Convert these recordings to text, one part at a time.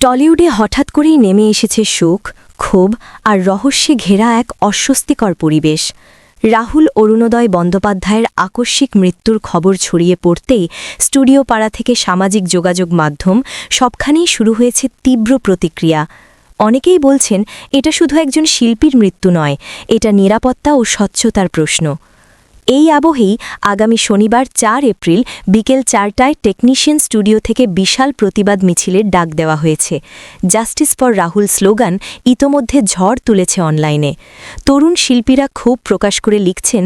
টলিউডে হঠাৎ করেই নেমে এসেছে শোক, ক্ষোভ আর রহস্যে ঘেরা এক অস্বস্তিকর পরিবেশ। রাহুল অরুণোদয় বন্দ্যোপাধ্যায়ের আকস্মিক মৃত্যুর খবর ছড়িয়ে পড়তেই স্টুডিও পাড়া থেকে সামাজিক যোগাযোগ মাধ্যম সবখানেই শুরু হয়েছে তীব্র প্রতিক্রিয়া। অনেকেই বলছেন এটা শুধু একজন শিল্পীর মৃত্যু নয়, এটা নিরাপত্তা ও স্বচ্ছতার প্রশ্ন। এই আবহেই আগামী শনিবার ৪ এপ্রিল বিকেল ৪টায় টেকনিশিয়ান স্টুডিও থেকে বিশাল প্রতিবাদ মিছিলের ডাক দেওয়া হয়েছে। জাস্টিস ফর রাহুল স্লোগান ইতোমধ্যে ঝড় তুলেছে অনলাইনে। তরুণ শিল্পীরা ক্ষোভ প্রকাশ করে লিখছেন,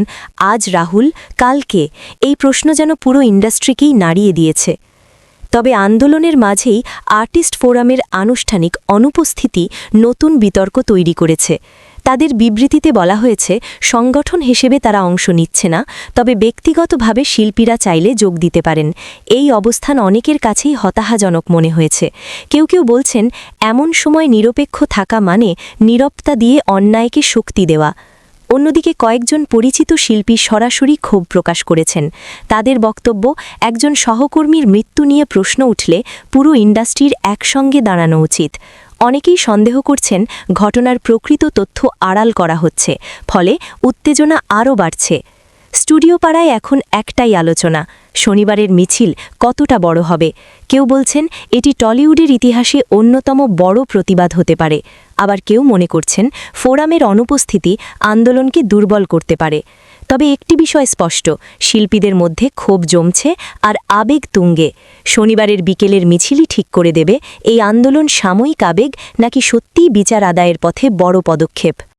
আজ রাহুল, কাল কে? এই প্রশ্ন যেন পুরো ইন্ডাস্ট্রিকেই নাড়িয়ে দিয়েছে। তবে আন্দোলনের মাঝেই আর্টিস্ট ফোরামের আনুষ্ঠানিক অনুপস্থিতি নতুন বিতর্ক তৈরি করেছে। তাদের বিবৃতিতে বলা হয়েছে, সংগঠন হিসেবে তারা অংশ নিচ্ছে না, তবে ব্যক্তিগতভাবে শিল্পীরা চাইলে যোগ দিতে পারেন। এই অবস্থান অনেকের কাছেই হতাশাজনক মনে হয়েছে। কেউ কেউ বলছেন, এমন সময় নিরপেক্ষ থাকা মানে নীরবতা দিয়ে অন্যায়কে শক্তি দেওয়া। অন্যদিকে কয়েকজন পরিচিত শিল্পী সরাসরি ক্ষোভ প্রকাশ করেছেন। তাদের বক্তব্য, একজন সহকর্মীর মৃত্যু নিয়ে প্রশ্ন উঠলে পুরো ইন্ডাস্ট্রির একসঙ্গে দাঁড়ানো উচিত। অনেকেই সন্দেহ করছেন ঘটনার প্রকৃত তথ্য আড়াল করা হচ্ছে, ফলে উত্তেজনা আরও বাড়ছে। স্টুডিও পাড়ায় এখন একটাই আলোচনা, শনিবারের মিছিল কতটা বড় হবে। কেউ বলছেন এটি টলিউডের ইতিহাসে অন্যতম বড় প্রতিবাদ হতে পারে, আবার কেউ মনে করছেন ফোরামের অনুপস্থিতি আন্দোলনকে দুর্বল করতে পারে। তবে একটি বিষয় স্পষ্ট, শিল্পীদের মধ্যে ক্ষোভ জমছে আর আবেগ তুঙ্গে। শনিবারের বিকেলের মিছিলই ঠিক করে দেবে এই আন্দোলন সাময়িক আবেগ নাকি সত্যিই বিচার আদায়ের পথে বড় পদক্ষেপ।